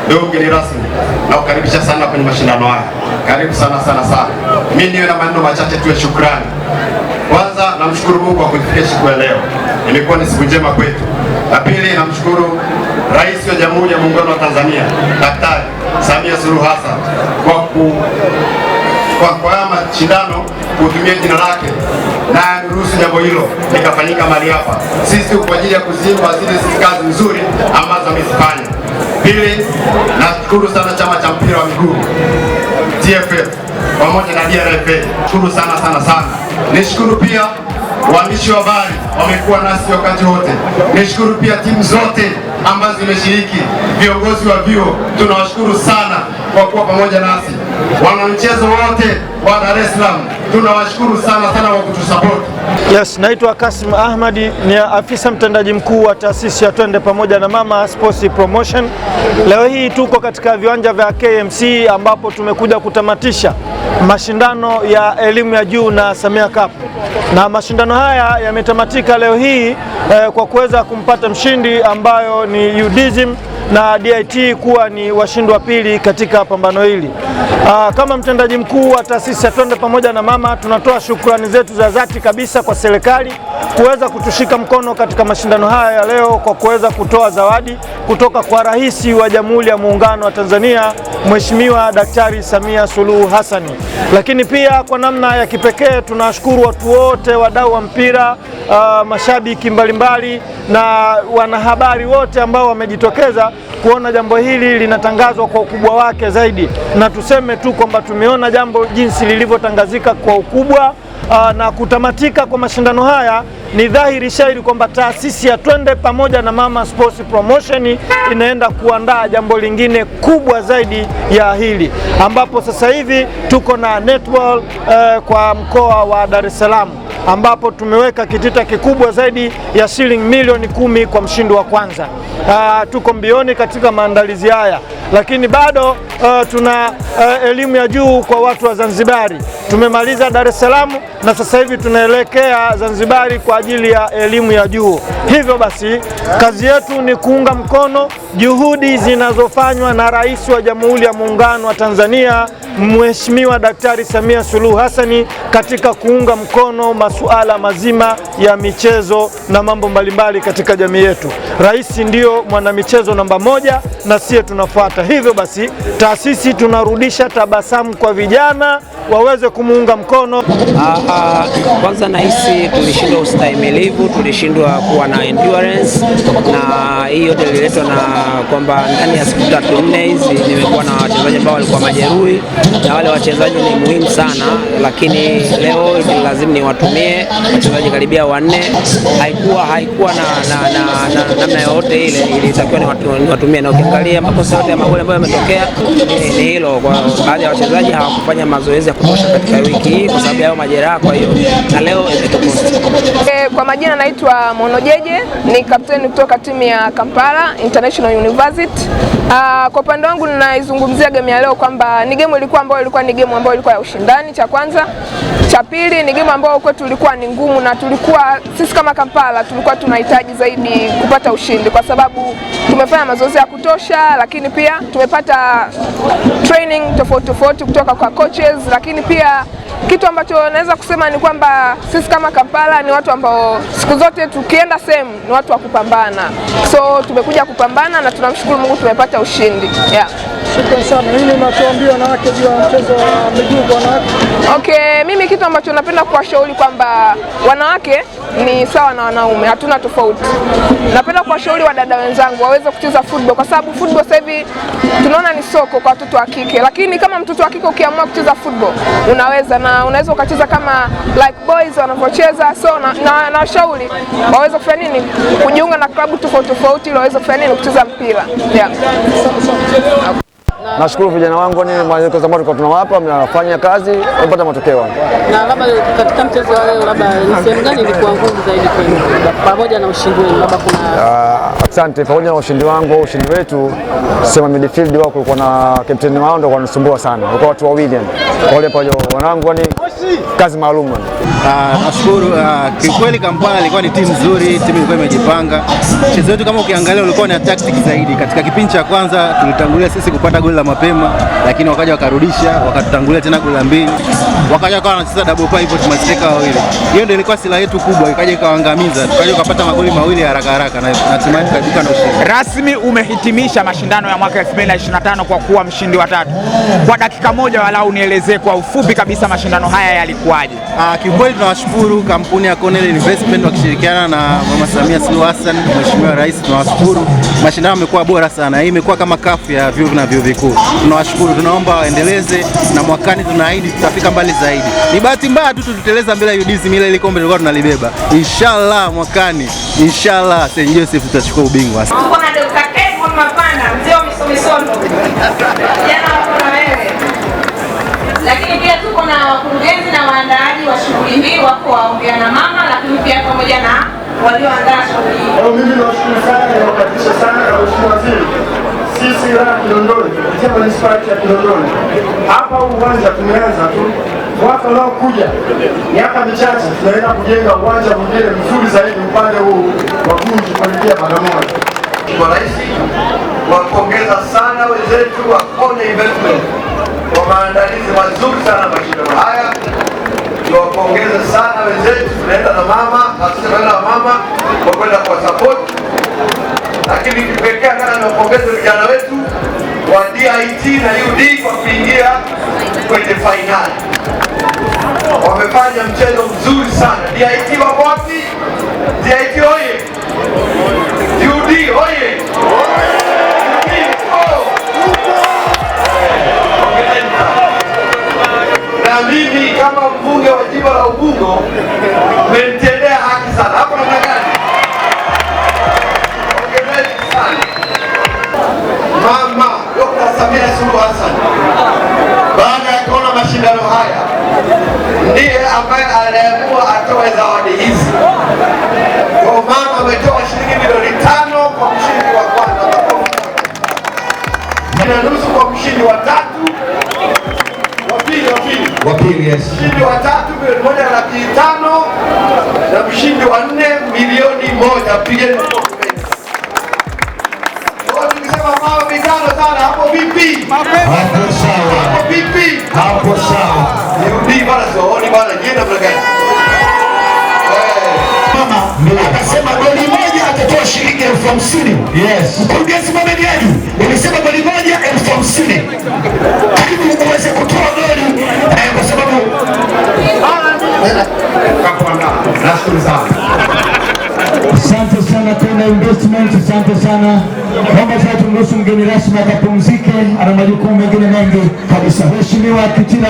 Ndugu mgeni rasmi, nakukaribisha sana kwenye mashindano haya. Karibu sana. Mimi niwe na maneno machache tu ya shukrani. Kwanza namshukuru Mungu kwa kutufikia siku ya leo. Imekuwa ni siku njema kwetu. La pili, namshukuru Rais wa Jamhuri ya Muungano wa Tanzania, Daktari Samia Suluhu Hassan kwa mashindano kutumia jina lake na ruhusu jambo hilo likafanyika mahali hapa. Sisi kwa ajili ya kuzimba zile kazi nzuri ambazo amezifanya. Pili, nashukuru sana chama cha mpira wa miguu TFF pamoja na DRFA. Shukuru sana. Nishukuru pia waandishi wa habari wamekuwa nasi wakati wote. Nishukuru pia timu zote ambazo zimeshiriki, viongozi wa vyuo tunawashukuru sana kwa kuwa pamoja nasi. Wanamchezo wote wa Dar es Salaam tunawashukuru sana kwa kutusupport. Yes, naitwa Kasim Ahmadi, ni afisa mtendaji mkuu wa taasisi ya Twende Pamoja na Mama Sports Promotion. Leo hii tuko katika viwanja vya KMC ambapo tumekuja kutamatisha mashindano ya elimu ya juu na Samia Cup. Na mashindano haya yametamatika leo hii kwa kuweza kumpata mshindi ambayo ni UDSM na DIT kuwa ni washindi wa pili katika pambano hili. Kama mtendaji mkuu wa taasisi ya Twende Pamoja na Mama, tunatoa shukrani zetu za dhati kabisa kwa serikali kuweza kutushika mkono katika mashindano haya ya leo kwa kuweza kutoa zawadi kutoka kwa Rais wa Jamhuri ya Muungano wa Tanzania, Mheshimiwa Daktari Samia Suluhu Hassan. Lakini pia kwa namna ya kipekee tunashukuru watu wote, wadau wa mpira, mashabiki mbalimbali na wanahabari wote ambao wamejitokeza kuona jambo hili linatangazwa kwa ukubwa wake zaidi. Na tuseme tu kwamba tumeona jambo jinsi lilivyotangazika kwa ukubwa na kutamatika kwa mashindano haya. Ni dhahiri shairi kwamba taasisi ya Twende Pamoja na Mama Sports Promotion inaenda kuandaa jambo lingine kubwa zaidi ya hili, ambapo sasa hivi tuko na netball kwa mkoa wa Dar es Salaam, ambapo tumeweka kitita kikubwa zaidi ya shilingi milioni 10 kwa mshindi wa kwanza. Tuko mbioni katika maandalizi haya, lakini bado tuna elimu ya juu kwa watu wa Zanzibari. Tumemaliza Dar es Salaam na sasa hivi tunaelekea Zanzibari kwa ajili ya elimu ya juu. Hivyo basi kazi yetu ni kuunga mkono juhudi zinazofanywa na Rais wa Jamhuri ya Muungano wa Tanzania, Mheshimiwa Daktari Samia Suluhu Hassan katika kuunga mkono masuala mazima ya michezo na mambo mbalimbali katika jamii yetu. Rais ndio mwanamichezo namba 1 na sisi tunafuata. Hivyo basi taasisi tunarudisha tabasamu kwa vijana waweze kumuunga mkono. Kwanza nahisi tulishindwa ustahimilivu, tulishindwa kuwa na endurance, na hiyo yote ililetwa na kwamba ndani ya siku 3-4 hizi nimekuwa na wachezaji ambao walikuwa majeruhi, na wale wachezaji ni muhimu sana, lakini leo lazima niwatumie wachezaji karibia 4. Haikuwa na namna yote ile, ilitakiwa niwatumie, na ukiangalia makosa yote ya magoli ambayo yametokea ni hilo, kwa baadhi ya wachezaji hawakufanya mazoezi ya kutosha katika wiki hii kwa sababu ya majeraha, kwa hiyo na leo imetokea. Kwa majina naitwa Monojeje, ni kapteni kutoka timu ya Kampala International University. Kwa upande wangu ninaizungumzia game ya leo kwamba ni game ilikuwa ni game ambayo ilikuwa ya ushindani, cha kwanza. Cha pili ni game ambayo kwetu ilikuwa ni ngumu, na sisi kama Kampala tulikuwa tunahitaji zaidi kupata ushindi kwa sababu tumefanya mazoezi ya kutosha, lakini pia tumepata training tofauti kutoka kwa coaches, lakini pia kitu ambacho naweza kusema ni kwamba sisi kama Kampala ni watu ambao siku zote tukienda sehemu ni watu wa kupambana. So tumekuja kupambana na tunamshukuru Mungu tumepata ushindi. Yeah. Shukrani sana. Nini unatuambia wanawake juu ya mchezo wa miguu kwa wanawake? Okay, mimi kitu ambacho napenda kuwashauri kwamba wanawake ni sawa na wanaume, hatuna tofauti. Napenda kuwashauri wadada wenzangu waweze kucheza football kwa sababu football sasa hivi tunaona ni soko kwa watoto wa kike, lakini kama mtoto wa kike ukiamua kucheza football unaweza ukacheza kama like boys wanavyocheza. So na washauri waweze kufanya nini, kujiunga na klabu tofauti ili waweze kufanya nini, kucheza mpira. Yeah. nashukuru vijana wangu ni maelekezo ambayo tunawapa, mnafanya kazi, mpata matokeo. Na labda katika mchezo wa leo, labda ni sehemu gani ilikuwa ngumu zaidi kwenu pamoja na ushindi wenu? Labda kuna asante, pamoja na ushindi wangu, ushindi wetu sema midfield wako kulikuwa na captain wao ndio wanasumbua sana. Walikuwa watu wawili wale pale wanangu ni kazi maalum. Nashukuru kikweli, Kampala ilikuwa ni timu nzuri, timu ilikuwa imejipanga. Mchezo wetu kama ukiangalia ulikuwa ni tactics zaidi. Katika kipindi cha kwanza tulitangulia sisi kupata goli la mapema, lakini wakaja wakarudisha, wakatutangulia tena goli la mbili. Wakaja kwa wanacheza double pivot masteka wawili. Hiyo ndio ilikuwa silaha yetu kubwa, ikaja ikawaangamiza. Tukaja tukapata magoli mawili haraka haraka na hatimaye tukaibuka na ushindi. Rasmi umehitimisha mashindano ya mwaka 2025 kwa kuwa mshindi wa 3. Kwa dakika moja walau nielezee kwa ufupi kabisa mashindano haya yalikuwaje? Kiukweli tunawashukuru kampuni ya Cornell Investment wakishirikiana na Mama Samia Suluhu Hassan, Mheshimiwa Rais. Tunawashukuru, mashindano yamekuwa bora sana. Hii imekuwa kama kafu ya vyuo na vyuo vikuu. Tunawashukuru, tunaomba waendeleze na mwakani tunaahidi tutafika mbali zaidi. Ni bahati mbaya tu tuteleza mbele ya UDSM, ile kombe tulikuwa tunalibeba. Inshallah mwakani, inshallah St. Joseph tutachukua ubingwa. Tuko na Dr. Edmond Mapanda, mzee wa misomisono. Jana wako na wewe. Lakini pia tuko na wakurugenzi na waandaaji wa shughuli hii, wako waongea na mama, lakini pia pamoja na walioandaa shughuli hii. Mimi nawashukuru sana na kukaribisha sana na Mheshimiwa Waziri. Sisi wilaya ya Kinondoni, kupitia manispaa ya Kinondoni, hapa uwanja tumeanza tu. Mwaka unaokuja miaka michache tunaenda kujenga uwanja mwingine mzuri zaidi upande huu wa Gunji kuelekea Bagamoyo. Kwa Rais, kuwapongeza sana wenzetu wa Cornell Investment kwa maandalizi mazuri sana mashindano haya. Tuwapongeze sana wenzetu, tunaenda na mama, tunaenda na mama kwa kwenda kwa support. Lakini kipekee kana niwapongeze vijana wetu wa DIT na UD kwa kuingia kwenye finali. Wamefanya mchezo mzuri sana. DIT wako wapi? DIT oye! UD oye! Na mimi kama mbunge wa jimbo la Ubungo mmenitendea haki sana. Hapo namna gani? Hongereni sana. Mama Dr. Samia Suluhu Hassan baada ya kuona mashindano haya ndiye ambaye aliamua atoe zawadi hizi. Kwa mama ametoa shilingi milioni 5 kwa mshindi wa kwanza, na nusu kwa mshindi wa 3, wa pili, yes. Mshindi wa 3 milioni 1,500,000 na mshindi wa 4 milioni 1. Pigeni tukisema mama vitano sana, hapo vipi? Hapo sawa. Hapo vipi? Hapo sawa. Nirudi bana, sooni bana, jina mlagani. Mama akasema goli moja atatoa shilingi 50,000. Yes. Mkurugenzi Mohamed Aju, ulisema goli moja 50,000. Lakini uweze kutoa goli kwa sababu nashukuru sana. Asante sana Cornell Investment, asante sana. Naomba sasa tumruhusu mgeni rasmi akapumzike, ana majukumu mengine mengi kabisa. Mheshimiwa Kitina